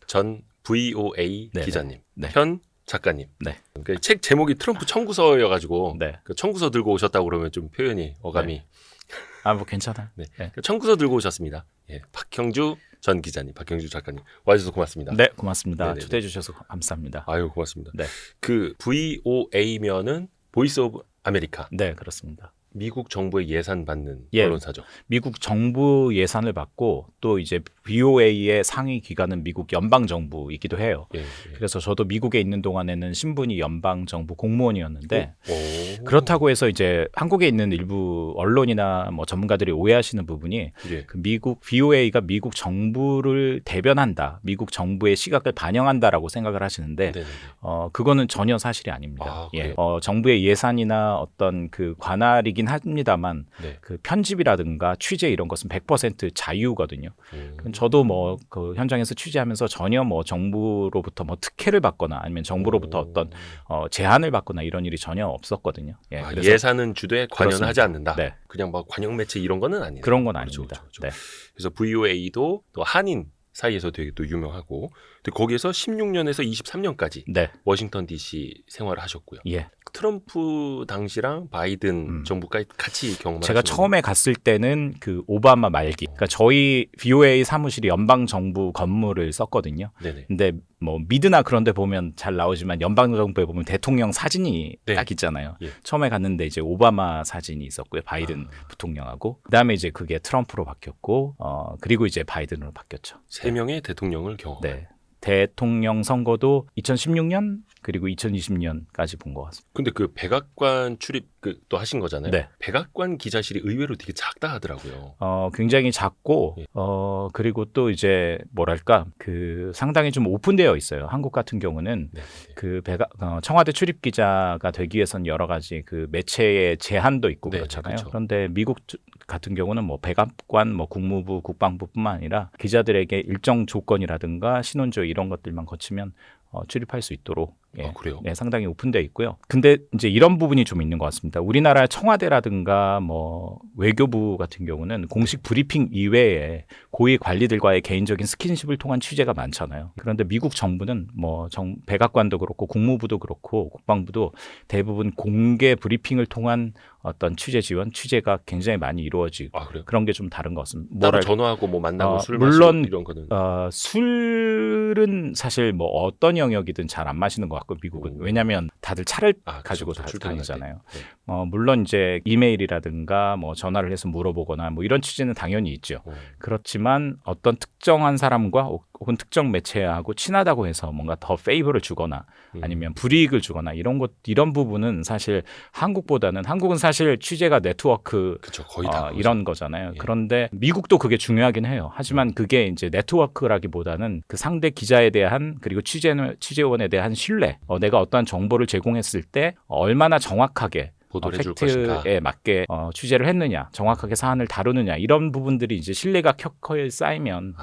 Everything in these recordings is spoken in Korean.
전 VOA 네네. 기자님, 네. 현 작가님. 네. 그 책 제목이 트럼프 청구서여가지고 네. 그 청구서 들고 오셨다고 그러면 좀 표현이 어감이 뭐 괜찮아요. 네. 네. 그 청구서 들고 오셨습니다. 예, 박형주 전 기자님, 박형주 작가님 와주셔서 고맙습니다. 네, 고맙습니다. 네네네. 초대해 주셔서 감사합니다. 아유 고맙습니다. 네. 그 VOA면은 보이스 오브 아메리카. 네, 그렇습니다. 미국 정부의 예산 받는 예. 언론사죠. 미국 정부 예산을 받고 또 이제 VOA의 상위 기관은 미국 연방 정부이기도 해요. 예, 예. 그래서 저도 미국에 있는 동안에는 신분이 연방 정부 공무원이었는데 오. 그렇다고 해서 이제 한국에 있는 일부 언론이나 뭐 전문가들이 오해하시는 부분이 예. 그 미국 VOA가 미국 정부를 대변한다, 미국 정부의 시각을 반영한다라고 생각을 하시는데 네네네. 그거는 전혀 사실이 아닙니다. 아, 예. 그래요? 정부의 예산이나 어떤 그 관할이긴 합니다만 네. 그 편집이라든가 취재 이런 것은 100% 자유거든요. 저도 뭐 그 현장에서 취재하면서 전혀 뭐 정부로부터 뭐 특혜를 받거나 아니면 정부로부터 어떤 제한을 받거나 이런 일이 전혀 없었거든요. 예. 아, 그래서 예산은 주되 관여는 그렇습니다. 하지 않는다. 네. 그냥 막 관영 매체 이런 거는 아니에요. 그런 건 그렇죠, 아닙니다. 그렇죠, 그렇죠. 네. 그래서 VOA도 또 한인 사이에서 되게 또 유명하고 또 거기에서 16년에서 23년까지 네. 워싱턴 DC 생활을 하셨고요. 예. 트럼프 당시랑 바이든 정부까지 같이 경험을 제가 하셨는데 처음에 갔을 때는 그 오바마 말기. 그러니까 저희 VOA 사무실이 연방 정부 건물을 썼거든요. 네네. 근데 뭐 미드나 그런 데 보면 잘 나오지만 연방 정부에 보면 대통령 사진이 네. 딱 있잖아요. 예. 처음에 갔는데 이제 오바마 사진이 있었고요. 바이든 부통령하고. 그다음에 이제 그게 트럼프로 바뀌었고 그리고 이제 바이든으로 바뀌었죠. 세 명의 대통령을 경험한. 네. 대통령 선거도 2016년 그리고 2020년까지 본 것 같습니다. 근데 그 백악관 출입 또 하신 거잖아요. 네. 백악관 기자실이 의외로 되게 작다 하더라고요. 굉장히 작고 예. 그리고 또 이제 뭐랄까 그 상당히 좀 오픈되어 있어요. 한국 같은 경우는 네. 그 청와대 출입 기자가 되기 위해서는 여러 가지 그 매체의 제한도 있고 네, 그렇잖아요. 그렇죠. 그런데 미국 같은 경우는 뭐 백악관, 뭐 국무부, 국방부뿐만 아니라 기자들에게 일정 조건이라든가 신원조 이런 것들만 거치면 출입할 수 있도록 아, 그래요? 네, 상당히 오픈되어 있고요. 근데 이제 이런 부분이 좀 있는 것 같습니다. 우리나라 청와대라든가 뭐 외교부 같은 경우는 공식 브리핑 이외에 고위 관리들과의 개인적인 스킨십을 통한 취재가 많잖아요. 그런데 미국 정부는 뭐 백악관도 그렇고 국무부도 그렇고 국방부도 대부분 공개 브리핑을 통한 어떤 취재 지원, 취재가 굉장히 많이 이루어지고 아, 그래요? 그런 게 좀 다른 것 같습니다. 따로 전화하고 뭐 만나고 술 물론 마시고 이런 거는 술은 사실 뭐 어떤 영역이든 잘 안 마시는 것 같고 미국은 왜냐하면 다들 차를 가지고 그렇죠. 다 출퇴근할 다니잖아요. 때. 네. 물론 이제 이메일이라든가 뭐 전화를 해서 물어보거나 뭐 이런 취재는 당연히 있죠. 그렇지만 어떤 특정한 사람과 혹은 특정 매체하고 친하다고 해서 뭔가 더 페이버를 주거나 아니면 불이익을 주거나 이런 부분은 사실 한국은 사실 취재가 네트워크 그렇죠. 거의 다 이런 거잖아요. 예. 그런데 미국도 그게 중요하긴 해요. 하지만 그게 이제 네트워크라기보다는 그 상대 기자에 대한 그리고 취재원에 대한 신뢰, 내가 어떠한 정보를 제공했을 때 얼마나 정확하게 보도를 해줄 것인가. 팩트에 맞게 취재를 했느냐, 정확하게 사안을 다루느냐 이런 부분들이 이제 신뢰가 켜커에 쌓이면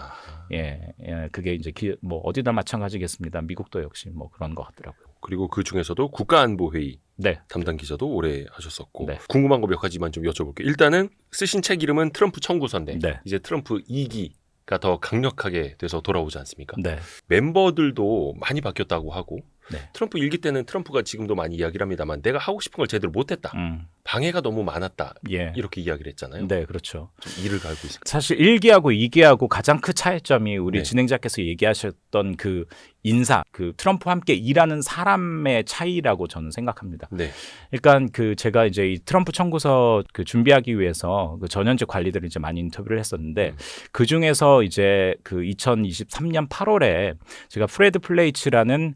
그게 이제 뭐 어디나 마찬가지겠습니다. 미국도 역시 뭐 그런 것 같더라고요. 그리고 그 중에서도 국가안보회의 네. 담당 기자도 오래 하셨었고 네. 궁금한 거 몇 가지만 좀 여쭤볼게요. 일단은 쓰신 책 이름은 트럼프 청구서인데 네. 이제 트럼프 2기가 더 강력하게 돼서 돌아오지 않습니까? 네. 멤버들도 많이 바뀌었다고 하고 네. 트럼프 1기 때는 트럼프가 지금도 많이 이야기를 합니다만 내가 하고 싶은 걸 제대로 못했다. 방해가 너무 많았다. 예. 이렇게 이야기를 했잖아요. 네, 그렇죠. 좀 이를 갈고 있습니다. 사실 1기하고 2기하고 가장 큰 차이점이 우리 네. 진행자께서 얘기하셨던 그 인사, 그 트럼프와 함께 일하는 사람의 차이라고 저는 생각합니다. 네. 그러니까 그 제가 이제 이 트럼프 청구서 그 준비하기 위해서 그 전현직 관리들을 이제 많이 인터뷰를 했었는데 그 중에서 이제 그 2023년 8월에 제가 프레드 플레이츠라는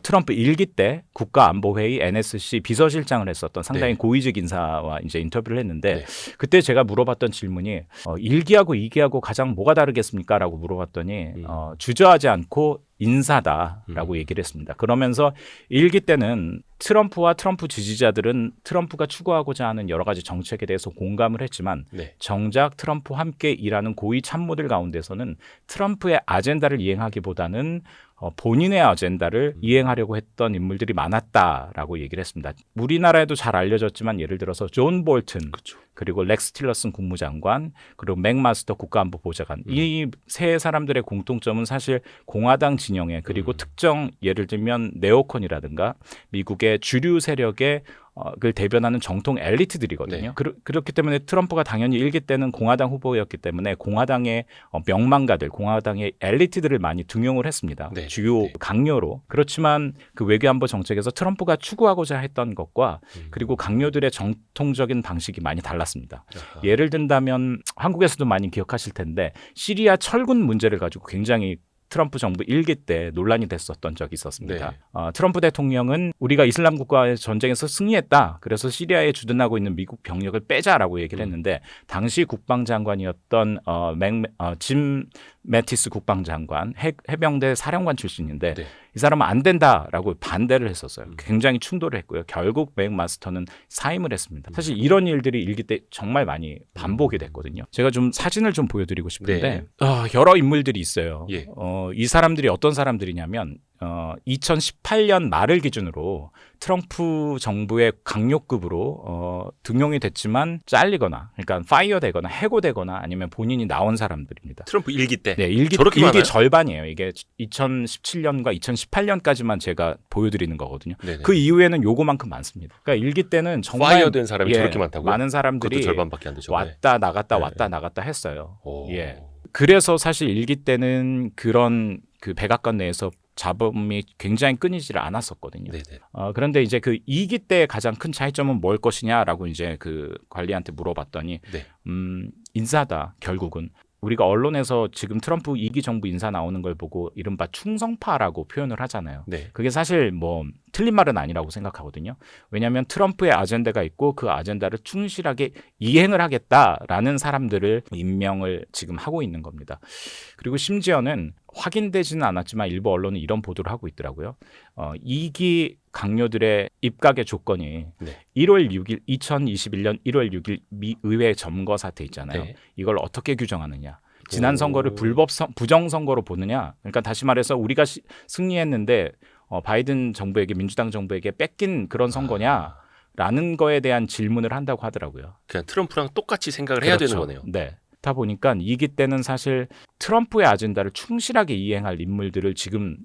트럼프 1기 때 국가안보회의 NSC 비서실장을 했었던 상당히 네. 고위직 인사와 이제 인터뷰를 했는데 네. 그때 제가 물어봤던 질문이 1기하고 2기하고 가장 뭐가 다르겠습니까? 라고 물어봤더니 주저하지 않고 인사다라고 얘기를 했습니다. 그러면서 1기 때는 트럼프와 트럼프 지지자들은 트럼프가 추구하고자 하는 여러 가지 정책에 대해서 공감을 했지만 네. 정작 트럼프와 함께 일하는 고위 참모들 가운데서는 트럼프의 아젠다를 이행하기보다는 본인의 아젠다를 이행하려고 했던 인물들이 많았다라고 얘기를 했습니다. 우리나라에도 잘 알려졌지만 예를 들어서 존 볼튼 그렇죠. 그리고 렉스 틸러슨 국무장관 그리고 맥마스터 국가안보보좌관 이 세 사람들의 공통점은 사실 공화당 진영에 그리고 특정 예를 들면 네오콘이라든가 미국의 주류 세력의 그걸 대변하는 정통 엘리트들이거든요. 네. 그렇기 때문에 트럼프가 당연히 일기 때는 공화당 후보였기 때문에 공화당의 명망가들, 공화당의 엘리트들을 많이 등용을 했습니다. 네. 주요 네. 강요로. 그렇지만 그 외교안보 정책에서 트럼프가 추구하고자 했던 것과 그리고 강요들의 정통적인 방식이 많이 달랐습니다. 아하. 예를 든다면 한국에서도 많이 기억하실 텐데 시리아 철군 문제를 가지고 굉장히 트럼프 정부 일기 때 논란이 됐었던 적이 있었습니다. 네. 트럼프 대통령은 우리가 이슬람 국가의 전쟁에서 승리했다. 그래서 시리아에 주둔하고 있는 미국 병력을 빼자라고 얘기를 했는데 당시 국방장관이었던 짐 매티스 국방장관 해병대 사령관 출신인데 네. 이 사람은 안 된다라고 반대를 했었어요. 굉장히 충돌을 했고요. 결국 맥마스터는 사임을 했습니다. 사실 이런 일들이 일기 때 정말 많이 반복이 됐거든요. 제가 좀 사진을 좀 보여드리고 싶은데 여러 인물들이 있어요. 예. 이 사람들이 어떤 사람들이냐면 2018년 말을 기준으로 트럼프 정부의 강요급으로 등용이 됐지만 잘리거나 그러니까 파이어되거나 해고되거나 아니면 본인이 나온 사람들입니다. 트럼프 일기 때. 네, 일기 절반이에요. 이게 2017년과 2018년까지만 제가 보여드리는 거거든요. 네네. 그 이후에는 요거만큼 많습니다. 그러니까 일기 때는 정말 파이어된 사람이 저렇게 많다고요? 많은 사람들이 그것도 절반밖에 안 되죠. 왔다 나갔다 네. 왔다 나갔다 했어요. 오. 예. 그래서 사실 일기 때는 그런 그 백악관 내에서 잡음이 굉장히 끊이지를 않았었거든요. 네네. 그런데 이제 그 2기 때 가장 큰 차이점은 뭘 것이냐라고 이제 그 관리한테 물어봤더니 네. 인사다 결국은. 우리가 언론에서 지금 트럼프 2기 정부 인사 나오는 걸 보고 이른바 충성파라고 표현을 하잖아요. 네. 그게 사실 뭐 틀린 말은 아니라고 생각하거든요. 왜냐하면 트럼프의 아젠다가 있고 그 아젠다를 충실하게 이행을 하겠다라는 사람들을 임명을 지금 하고 있는 겁니다. 그리고 심지어는 확인되지는 않았지만 일부 언론은 이런 보도를 하고 있더라고요. 2기 강요들의 입각의 조건이 네. 1월 6일 2021년 1월 6일 미 의회 점거 사태 있잖아요. 네. 이걸 어떻게 규정하느냐. 지난 오. 선거를 부정 선거로 보느냐. 그러니까 다시 말해서 우리가 승리했는데 바이든 정부에게 민주당 정부에게 뺏긴 그런 선거냐라는 거에 대한 질문을 한다고 하더라고요. 그냥 트럼프랑 똑같이 생각을 해야 되는 거네요. 네. 다 보니까 2기 때는 사실 트럼프의 아젠다를 충실하게 이행할 인물들을 지금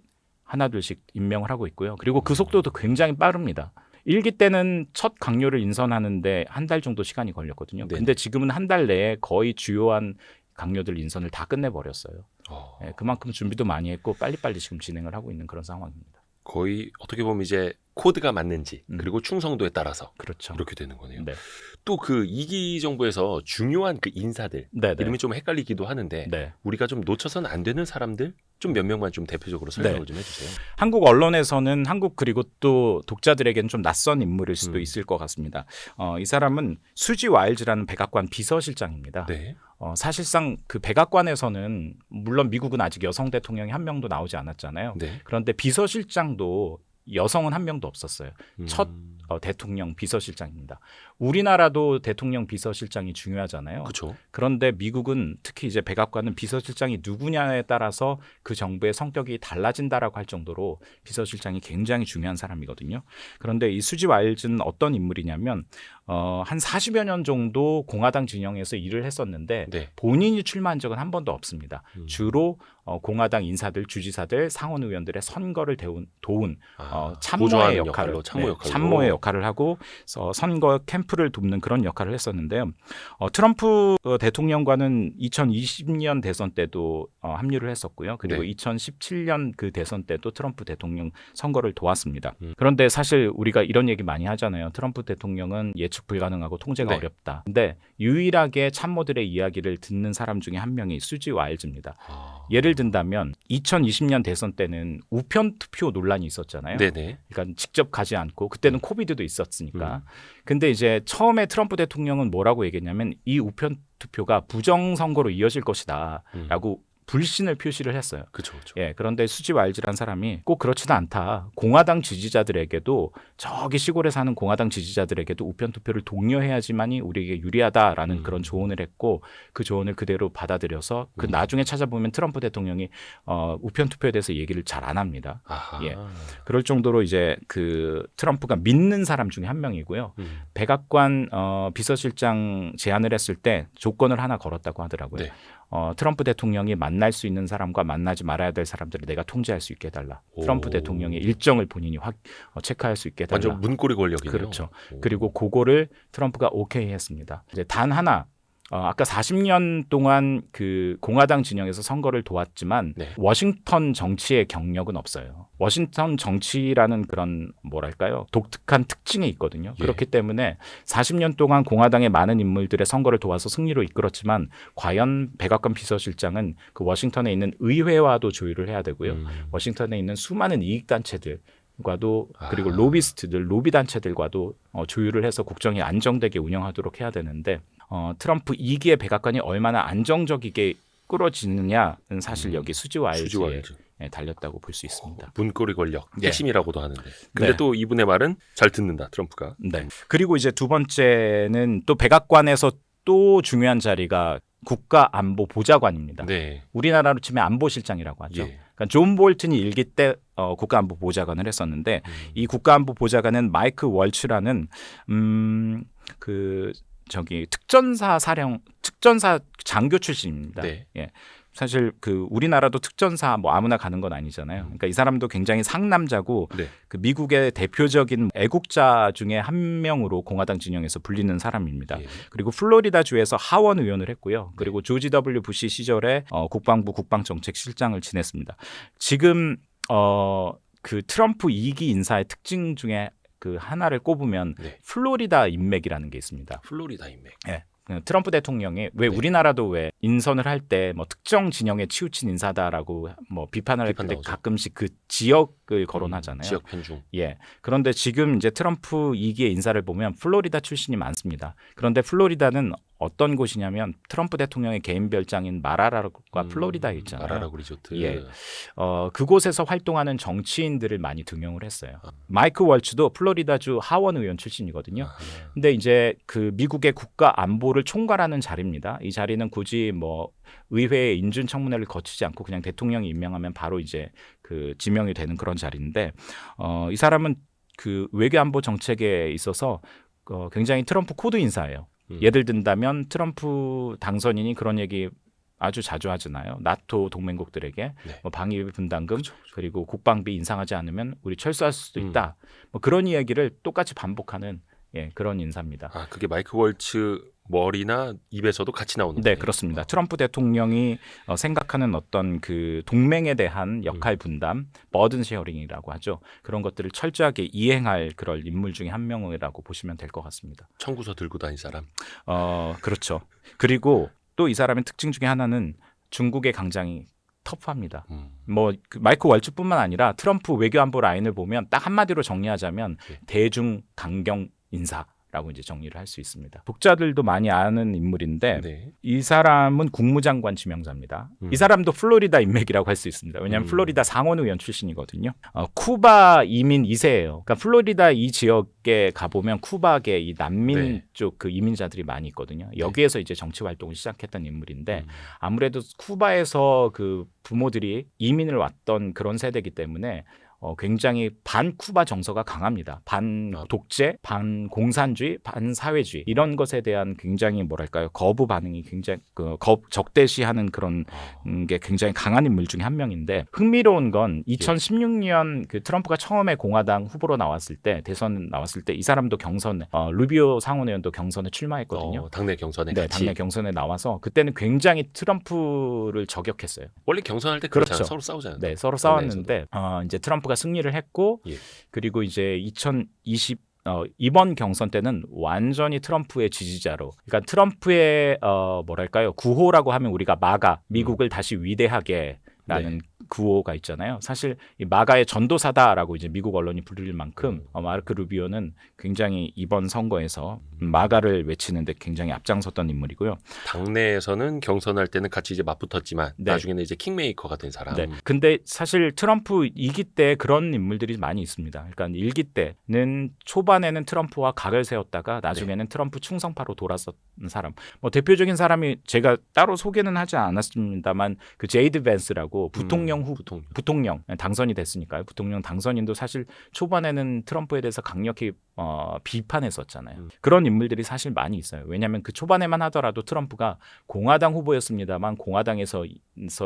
하나둘씩 임명을 하고 있고요. 그리고 그 속도도 굉장히 빠릅니다. 1기 때는 첫 강요를 인선하는데 한 달 정도 시간이 걸렸거든요. 네네. 근데 지금은 한 달 내에 거의 주요한 강요들 인선을 다 끝내버렸어요. 네, 그만큼 준비도 많이 했고 빨리빨리 지금 진행을 하고 있는 그런 상황입니다. 거의 어떻게 보면 이제 코드가 맞는지 그리고 충성도에 따라서 그렇죠. 이렇게 되는 거네요. 네. 또 그 2기 정부에서 중요한 그 인사들 네, 네. 이름이 좀 헷갈리기도 하는데 네. 우리가 좀 놓쳐서는 안 되는 사람들 좀 몇 명만 좀 대표적으로 설명을 좀 해주세요. 한국 언론에서는 한국 그리고 또 독자들에게는 좀 낯선 인물일 수도 있을 것 같습니다. 이 사람은 수지 와일즈라는 백악관 비서실장입니다. 네. 사실상 그 백악관에서는 물론 미국은 아직 여성 대통령이 한 명도 나오지 않았잖아요. 네. 그런데 비서실장도 여성은 한 명도 없었어요. 첫 대통령 비서실장입니다. 우리나라도 대통령 비서실장이 중요하잖아요. 그렇죠. 그런데 미국은 특히 이제 백악관은 비서실장이 누구냐에 따라서 그 정부의 성격이 달라진다라고 할 정도로 비서실장이 굉장히 중요한 사람이거든요. 그런데 이 수지 와일즈는 어떤 인물이냐면 한 40여 년 정도 공화당 진영에서 일을 했었는데 네. 본인이 출마한 적은 한 번도 없습니다. 주로 공화당 인사들, 주지사들, 상원 의원들의 선거를 도운 참모의 역할을 참모의 역할을 하고 선거 캠프를 돕는 그런 역할을 했었는데요. 트럼프 대통령과는 2020년 대선 때도 합류를 했었고요. 그리고 네. 2017년 그 대선 때도 트럼프 대통령 선거를 도왔습니다. 그런데 사실 우리가 이런 얘기 많이 하잖아요. 트럼프 대통령은 예측 불가능하고 통제가 네. 어렵다. 근데 유일하게 참모들의 이야기를 듣는 사람 중에 한 명이 수지 와일즈입니다. 예를 든다면 2020년 대선 때는 우편 투표 논란이 있었잖아요. 네네. 그러니까 직접 가지 않고 그때는 코비드도 있었으니까. 근데 이제 처음에 트럼프 대통령은 뭐라고 얘기했냐면 이 우편 투표가 부정 선거로 이어질 것이다라고 불신을 표시를 했어요. 그렇죠. 그렇죠. 예, 그런데 수지 와일즈라는 사람이 꼭 그렇지도 않다. 공화당 지지자들에게도 저기 시골에 사는 공화당 지지자들에게도 우편 투표를 독려해야지만이 우리에게 유리하다라는 그런 조언을 했고 그 조언을 그대로 받아들여서 그 나중에 찾아보면 트럼프 대통령이 우편 투표에 대해서 얘기를 잘 안 합니다. 아하. 예. 그럴 정도로 이제 그 트럼프가 믿는 사람 중에 한 명이고요. 백악관 비서실장 제안을 했을 때 조건을 하나 걸었다고 하더라고요. 네. 트럼프 대통령이 만날 수 있는 사람과 만나지 말아야 될 사람들을 내가 통제할 수 있게 해달라. 트럼프 대통령의 일정을 본인이 체크할 수 있게 해달라. 완전 문고리 권력이네요. 그렇죠. 그리고 그거를 트럼프가 오케이 했습니다. 이제 단 하나 아까 40년 동안 그 공화당 진영에서 선거를 도왔지만 네. 워싱턴 정치의 경력은 없어요. 워싱턴 정치라는 그런 뭐랄까요? 독특한 특징이 있거든요. 예. 그렇기 때문에 40년 동안 공화당의 많은 인물들의 선거를 도와서 승리로 이끌었지만 과연 백악관 비서실장은 그 워싱턴에 있는 의회와도 조율을 해야 되고요. 워싱턴에 있는 수많은 이익단체들 과도 그리고 로비스트들, 로비 단체들과도 조율을 해서 국정이 안정되게 운영하도록 해야 되는데 트럼프 2기의 백악관이 얼마나 안정적이게 끌어지느냐는 사실 여기 수지 와일즈에 달렸다고 볼 수 있습니다. 문고리 권력 네. 핵심이라고도 하는데. 근데 네. 또 이분의 말은 잘 듣는다 트럼프가. 네. 그리고 이제 두 번째는 또 백악관에서 또 중요한 자리가 국가안보보좌관입니다. 네. 우리나라로 치면 안보실장이라고 하죠. 예. 그러니까 존 볼튼이 일기 때 국가안보보좌관을 했었는데 이 국가안보보좌관은 마이크 월츠라는 그 저기 특전사 장교 출신입니다. 네. 예. 사실 그 우리나라도 특전사 뭐 아무나 가는 건 아니잖아요. 그러니까 이 사람도 굉장히 상남자고 네. 그 미국의 대표적인 애국자 중에 한 명으로 공화당 진영에서 불리는 사람입니다. 예. 그리고 플로리다 주에서 하원 의원을 했고요. 그리고 조지 W 부시 시절에 국방부 국방정책실장을 지냈습니다. 지금 그 트럼프 2기 인사의 특징 중에 그 하나를 꼽으면 네. 플로리다 인맥이라는 게 있습니다. 플로리다 인맥. 예. 트럼프 대통령이 왜 우리나라도 왜 인선을 할 때 뭐 특정 진영에 치우친 인사다라고 뭐 비판을 할 때 나오죠. 가끔씩 그 지역을 거론하잖아요. 지역 편중. 예. 그런데 지금 이제 트럼프 2기의 인사를 보면 플로리다 출신이 많습니다. 그런데 플로리다는 어떤 곳이냐면 트럼프 대통령의 개인 별장인 마라라과 플로리다에 있잖아요. 마라라고 리조트. 예. 그곳에서 활동하는 정치인들을 많이 등용을 했어요. 마이크 월츠도 플로리다주 하원 의원 출신이거든요. 근데 이제 그 미국의 국가 안보를 총괄하는 자리입니다. 이 자리는 굳이 뭐 의회의 인준 청문회를 거치지 않고 그냥 대통령이 임명하면 바로 이제 그 지명이 되는 그런 자리인데 이 사람은 그 외교 안보 정책에 있어서 굉장히 트럼프 코드 인사예요. 예를 든다면 트럼프 당선인이 그런 얘기 아주 자주 하잖아요. 나토 동맹국들에게 네. 뭐 방위비 분담금 그리고 국방비 인상하지 않으면 우리 철수할 수도 있다. 뭐 그런 이야기를 똑같이 반복하는 그런 인사입니다. 아, 그게 마이크 월츠 머리나 입에서도 같이 나오는 네, 거예요? 그렇습니다. 트럼프 대통령이 생각하는 어떤 그 동맹에 대한 역할 분담, 버든 쉐어링이라고 하죠. 그런 것들을 철저하게 이행할 그런 인물 중에 한 명이라고 보시면 될 것 같습니다. 청구서 들고 다닌 사람. 그렇죠. 그리고 또 이 사람의 특징 중에 하나는 중국의 강장이 터프합니다. 뭐 그 마이크 월츠뿐만 아니라 트럼프 외교안보 라인을 보면 딱 한마디로 정리하자면 대중 강경 인사라고 이제 정리를 할 수 있습니다. 독자들도 많이 아는 인물인데 네. 이 사람은 국무장관 지명자입니다. 이 사람도 플로리다 인맥이라고 할 수 있습니다. 왜냐하면 플로리다 상원 의원 출신이거든요. 쿠바 이민 2세예요. 그러니까 플로리다 이 지역에 가보면 쿠바계 이 난민 쪽 그 이민자들이 많이 있거든요. 여기에서 이제 정치 활동을 시작했던 인물인데 아무래도 쿠바에서 그 부모들이 이민을 왔던 그런 세대이기 때문에 굉장히 반쿠바 정서가 강합니다. 반 독재, 반 공산주의, 반 사회주의 이런 것에 대한 굉장히 뭐랄까요 거부 반응이 굉장히 적대시하는 그런 게 굉장히 강한 인물 중에 한 명인데 흥미로운 건 2016년 그 트럼프가 처음에 공화당 후보로 나왔을 때 대선 나왔을 때 이 사람도 경선에 루비오 상원의원도 경선에 출마했거든요. 당내 경선에 네, 같이. 당내 경선에 나와서 그때는 굉장히 트럼프를 저격했어요. 원래 경선할 때 그렇잖아요. 그렇죠. 서로 싸우잖아요. 네, 서로 싸웠는데 이제 트럼프가 승리를 했고 그리고 이제 2020 이번 경선 때는 완전히 트럼프의 지지자로, 그러니까 트럼프의 뭐랄까요 구호라고 하면 우리가 마가 미국을 다시 위대하게라는 구호가 있잖아요. 사실 이 마가의 전도사다라고 이제 미국 언론이 부를 만큼 마르크 루비오는 굉장히 이번 선거에서 마가를 외치는데 굉장히 앞장섰던 인물이고요. 당내에서는 경선할 때는 같이 이제 맞붙었지만 네. 나중에는 이제 킹메이커가 된 사람. 네. 근데 사실 트럼프 2기 때 그런 인물들이 많이 있습니다. 그러니까 1기 때는 초반에는 트럼프와 각을 세웠다가 나중에는 트럼프 충성파로 돌아섰던 사람. 뭐 대표적인 사람이 제가 따로 소개는 하지 않았습니다만 그 제이드 벤스라고 부통령 부통령 당선이 됐으니까요. 부통령 당선인도 사실 초반에는 트럼프에 대해서 강력히 비판했었잖아요. 그런 인물들이 사실 많이 있어요. 왜냐하면 그 초반에만 하더라도 트럼프가 공화당 후보였습니다.만 공화당에서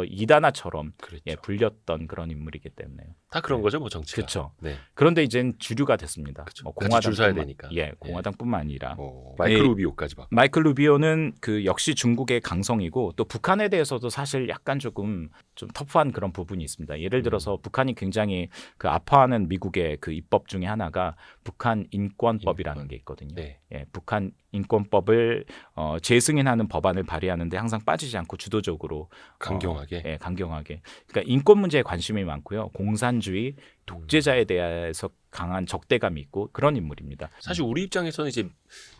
이단아처럼 그렇죠. 예, 불렸던 그런 인물이기 때문에요. 다 그런 거죠, 뭐 정치가. 그렇죠. 네. 그런데 이제는 주류가 됐습니다. 그쵸. 같이 줄 서야 되니까. 예, 공화당뿐만 아니라 마이클 루비오까지 막. 마이클 루비오는 그 역시 중국의 강성이고 또 북한에 대해서도 사실 약간 조금 좀 터프한 그런 부분이 있습니다. 예를 들어서 북한이 굉장히 그 아파하는 미국의 그 입법 중에 하나가 북한 인권법이라는 게 있거든요. 네. 예, 북한 인권법을 재승인하는 법안을 발의하는데 항상 빠지지 않고 주도적으로 강경하게. 예, 강경하게. 그러니까 인권 문제에 관심이 많고요. 공산주의, 독재자에 대해서 강한 적대감이 있고 그런 인물입니다. 사실 우리 입장에서는 이제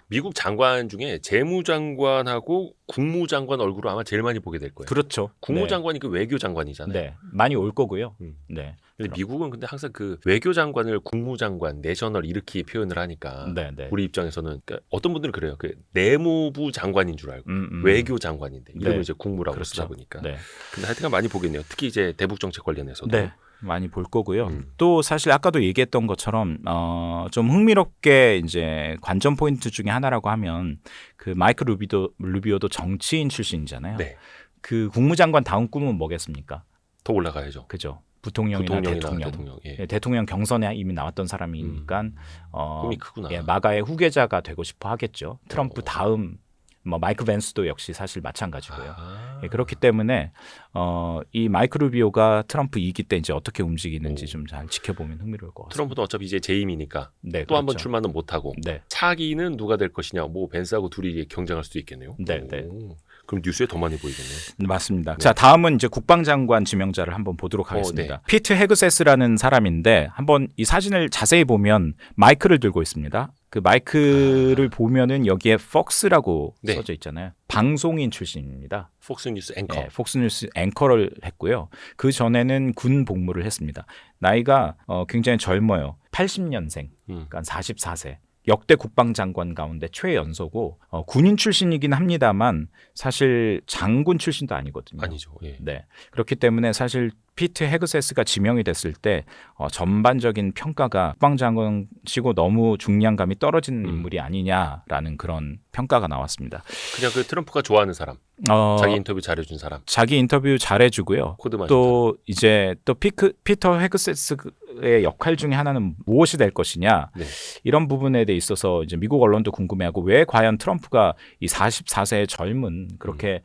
미국 장관 중에 재무장관하고 국무장관 얼굴을 아마 제일 많이 보게 될 거예요. 그렇죠. 국무장관이 그 외교장관이잖아요. 네, 많이 올 거고요. 음. 네, 근데 미국은 근데 항상 그 외교장관을 국무장관, 내셔널 이렇게 표현을 하니까 네, 네. 우리 입장에서는 그러니까 어떤 분들은 그래요. 그 내무부 장관인 줄 알고 외교장관인데 이름을 네. 이제 국무라고 그렇죠. 쓰다 보니까. 네. 근데 하여튼간 많이 보겠네요. 특히 이제 대북 정책 관련해서도. 네. 많이 볼 거고요. 또 사실 아까도 얘기했던 것처럼 좀 흥미롭게 이제 관전 포인트 중에 하나라고 하면 그 마이클 루비오도 정치인 출신이잖아요. 네. 그 국무장관 다음 꿈은 뭐겠습니까? 더 올라가야죠. 그죠. 부통령이나 대통령. 예. 예, 대통령 경선에 이미 나왔던 사람이니까 꿈이 크구나. 예, 마가의 후계자가 되고 싶어 하겠죠. 트럼프 다음 뭐 마이크 벤스도 역시 사실 마찬가지고요. 예, 그렇기 때문에 이 마이크 루비오가 트럼프 2기 때 이제 어떻게 움직이는지 좀 잘 지켜보면 흥미로울 것 같습니다. 트럼프도 어차피 이제 재임이니까 네, 또 한 번 그렇죠. 출마는 못 하고 네. 차기는 누가 될 것이냐. 뭐 벤스하고 둘이 경쟁할 수도 있겠네요. 네, 네. 그럼 뉴스에 더 많이 보이겠네요. 맞습니다. 자, 다음은 이제 국방장관 지명자를 한번 보도록 하겠습니다. 피트 헤그세스라는 사람인데 한번 이 사진을 자세히 보면 마이크를 들고 있습니다. 그 마이크를 보면은 여기에 폭스라고 네. 써져 있잖아요. 방송인 출신입니다. 폭스뉴스 앵커. 네, 폭스뉴스 앵커를 했고요. 그 전에는 군 복무를 했습니다. 나이가 굉장히 젊어요. 80년생, 그러니까 44세. 역대 국방장관 가운데 최연소고 군인 출신이긴 합니다만 사실 장군 출신도 아니거든요. 아니죠. 예. 네, 그렇기 때문에 사실 피트 헤그세스가 지명이 됐을 때 전반적인 평가가 국방장관치고 너무 중량감이 떨어지는 인물이 아니냐라는 그런 평가가 나왔습니다. 그냥 그 트럼프가 좋아하는 사람, 자기 인터뷰 잘해준 사람, 자기 인터뷰 잘해주고요. 코드만 또 이제 또 피터 헤그세스의 역할 중에 하나는 무엇이 될 것이냐 네. 이런 부분에 대해 있어서 이제 미국 언론도 궁금해하고 왜 과연 트럼프가 이 44세의 젊은 그렇게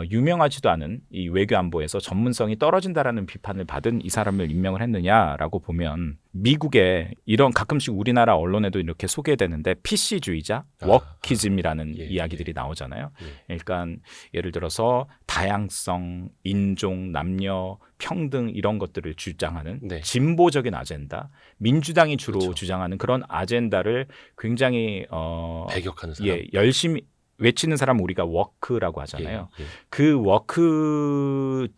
유명하지도 않은 이 외교 안보에서 전문성이 떨어진다라는 비판을 받은 이 사람을 임명을 했느냐라고 보면 미국의 이런 가끔씩 우리나라 언론에도 이렇게 소개되는데 PC주의자, 워키즘이라는 이야기들이 나오잖아요. 그러니까 예를 들어서 다양성, 인종, 남녀, 평등 이런 것들을 주장하는 진보적인 아젠다, 민주당이 주로 주장하는 그런 아젠다를 굉장히 배격하는 사람, 열심히 외치는 사람 우리가 워크라고 하잖아요. 그 워크즘이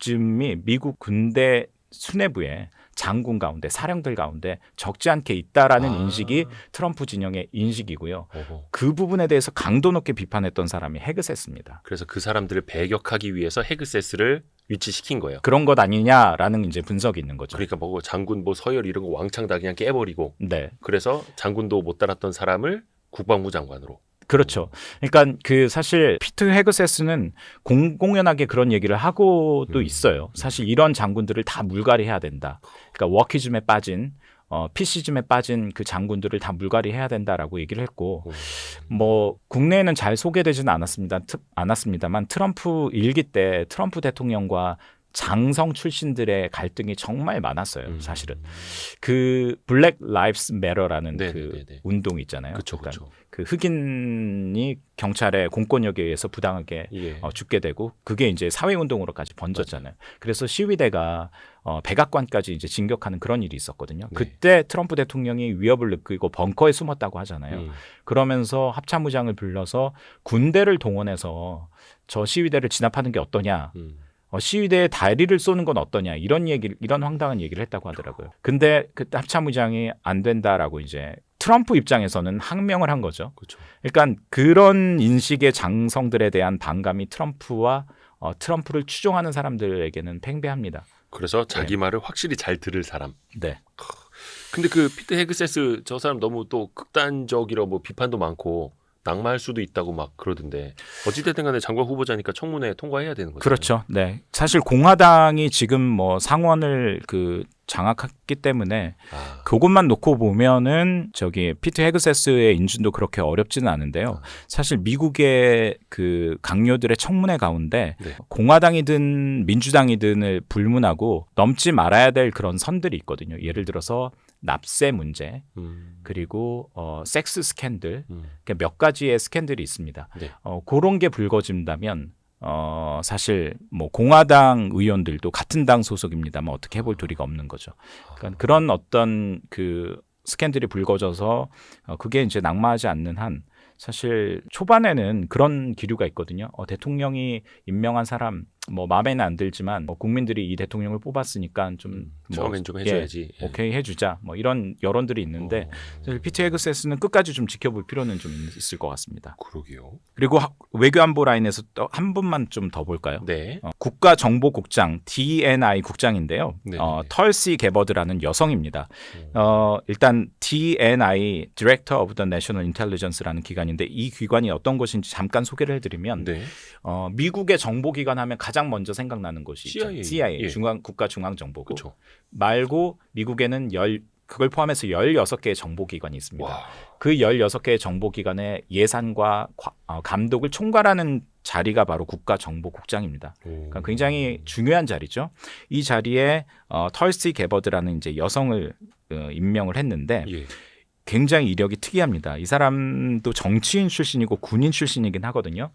미국 군대 수뇌부에 장군 가운데 사령들 가운데 적지 않게 있다라는 인식이 트럼프 진영의 인식이고요. 그 부분에 대해서 강도 높게 비판했던 사람이 헤그세스입니다. 그래서 그 사람들을 배격하기 위해서 헤그세스를 위치시킨 거예요. 그런 것 아니냐라는 이제 분석이 있는 거죠. 그러니까 뭐 장군 뭐 서열 이런 거 왕창 다 그냥 깨버리고 네. 그래서 장군도 못 달았던 사람을 국방부 장관으로. 그렇죠. 그러니까 그 사실 피트 헤그세스는 공공연하게 그런 얘기를 하고도 있어요. 사실 이런 장군들을 다 물갈이해야 된다. 그러니까 워키즘에 빠진 PC즘에 빠진 그 장군들을 다 물갈이해야 된다라고 얘기를 했고 뭐 국내에는 잘 소개되지는 않았습니다만 트럼프 1기 때 트럼프 대통령과 장성 출신들의 갈등이 정말 많았어요. 사실은 그 블랙 라이브스 매터라는 그 네네네네. 운동 있잖아요. 그렇죠, 그러니까 그렇죠. 그 흑인이 경찰의 공권력에 의해서 부당하게 예. 죽게 되고 그게 이제 사회 운동으로까지 번졌잖아요. 그래서 시위대가 백악관까지 이제 진격하는 그런 일이 있었거든요. 네. 그때 트럼프 대통령이 위협을 느끼고 벙커에 숨었다고 하잖아요. 그러면서 합참의장을 불러서 군대를 동원해서 저 시위대를 진압하는 게 어떠냐. 시위대에 다리를 쏘는 건 어떠냐. 이런 황당한 얘기를 했다고 하더라고요. 근데 그때 합참의장이 안 된다라고 이제 트럼프 입장에서는 항명을 한 거죠. 그렇죠. 그러니까 그런 인식의 장성들에 대한 반감이 트럼프를 추종하는 사람들에게는 팽배합니다. 그래서 자기 말을 확실히 잘 들을 사람. 네. 근데 그 피트 헤그세스 저 사람 너무 또 극단적이라 뭐 비판도 많고 낙마할 수도 있다고 막 그러던데 어찌됐든 간에 장관 후보자니까 청문회 통과해야 되는 거죠. 그렇죠. 네. 사실 공화당이 지금 뭐 상원을 장악했기 때문에 그것만 놓고 보면은 저기 피트 헤그세스의 인준도 그렇게 어렵지는 않은데요. 사실 미국의 그 강요들의 청문회 가운데 네. 공화당이든 민주당이든을 불문하고 넘지 말아야 될 그런 선들이 있거든요. 예를 들어서 납세 문제 그리고 섹스 스캔들 그러니까 몇 가지의 스캔들이 있습니다. 네. 그런 게 불거진다면 사실 뭐 공화당 의원들도 같은 당 소속입니다만 어떻게 해볼 도리가 없는 거죠. 그러니까 그런 어떤 그 스캔들이 불거져서 그게 이제 낙마하지 않는 한 사실 초반에는 그런 기류가 있거든요. 대통령이 임명한 사람 뭐 마음에는 안 들지만 뭐 국민들이 이 대통령을 뽑았으니까 좀 처음엔 좀 해줘야지. 예, 오케이 해주자 뭐 이런 여론들이 있는데 사실 피트 헤그세스는 끝까지 좀 지켜볼 필요는 좀 있을 것 같습니다. 그러게요. 그리고 외교안보 라인에서 또 한 분만 좀 더 볼까요? 네. 국가정보국장 DNI 국장인데요. 네. 털시 게버드라는 여성입니다. 일단 DNI Director of the National Intelligence라는 기관인데 이 기관이 어떤 것인지 잠깐 소개를 해드리면 네. 미국의 정보기관 하면 가장 먼저 생각나는 것이 CIA 예. 국가중앙정보국 그렇죠. 말고 미국에는 그걸 포함해서 16개의 정보기관이 있습니다. 와. 그 16개의 정보기관의 예산과 감독을 총괄하는 자리가 바로 국가정보국장입니다. 그러니까 굉장히 중요한 자리죠. 이 자리에 털시 게버드라는 이제 여성을 임명을 했는데 예. 굉장히 이력이 특이합니다. 이 사람도 정치인 출신이고 군인 출신이긴 하거든요.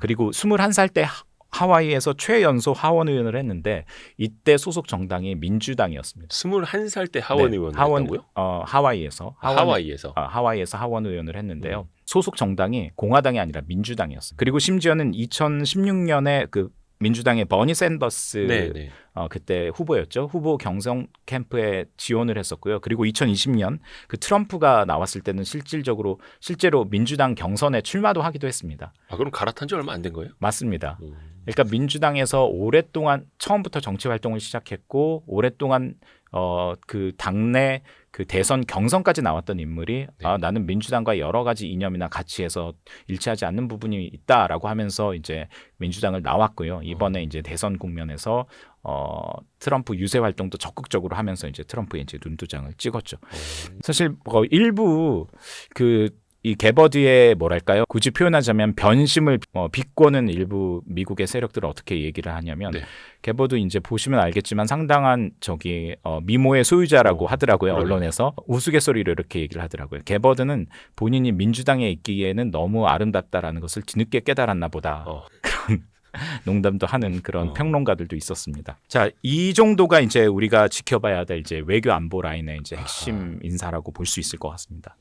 그리고 21살 때 하와이에서 최연소 하원 의원을 했는데 이때 소속 정당이 민주당이었습니다. 21살 때 하원 의원을 했다고요? 하와이에서 하와이에서 하원 의원을 했는데요. 소속 정당이 공화당이 아니라 민주당이었어요. 그리고 심지어는 2016년에 그 민주당의 버니 샌더스 네. 그때 후보였죠. 후보 경선 캠프에 지원을 했었고요. 그리고 2020년 그 트럼프가 나왔을 때는 실제로 민주당 경선에 출마도 하기도 했습니다. 그럼 갈아탄 지 얼마 안 된 거예요? 맞습니다. 그러니까 민주당에서 오랫동안 처음부터 정치 활동을 시작했고 오랫동안 그 당내 그 대선 경선까지 나왔던 인물이 나는 민주당과 여러 가지 이념이나 가치에서 일치하지 않는 부분이 있다라고 하면서 이제 민주당을 나왔고요. 이번에 이제 대선 국면에서 트럼프 유세 활동도 적극적으로 하면서 이제 트럼프의 이제 눈도장을 찍었죠. 사실 일부 이 게버드의 뭐랄까요? 굳이 표현하자면 변심을 비꼬는 일부 미국의 세력들은 어떻게 얘기를 하냐면 게버드 이제 보시면 알겠지만 상당한 미모의 소유자라고 하더라고요. 그러네. 언론에서 우스갯소리로 이렇게 얘기를 하더라고요. 게버드는 본인이 민주당에 있기에는 너무 아름답다라는 것을 뒤늦게 깨달았나 보다. 그런 농담도 하는 그런 평론가들도 있었습니다. 자, 이 정도가 이제 우리가 지켜봐야 될 이제 외교 안보 라인의 이제 핵심 인사라고 볼 수 있을 것 같습니다.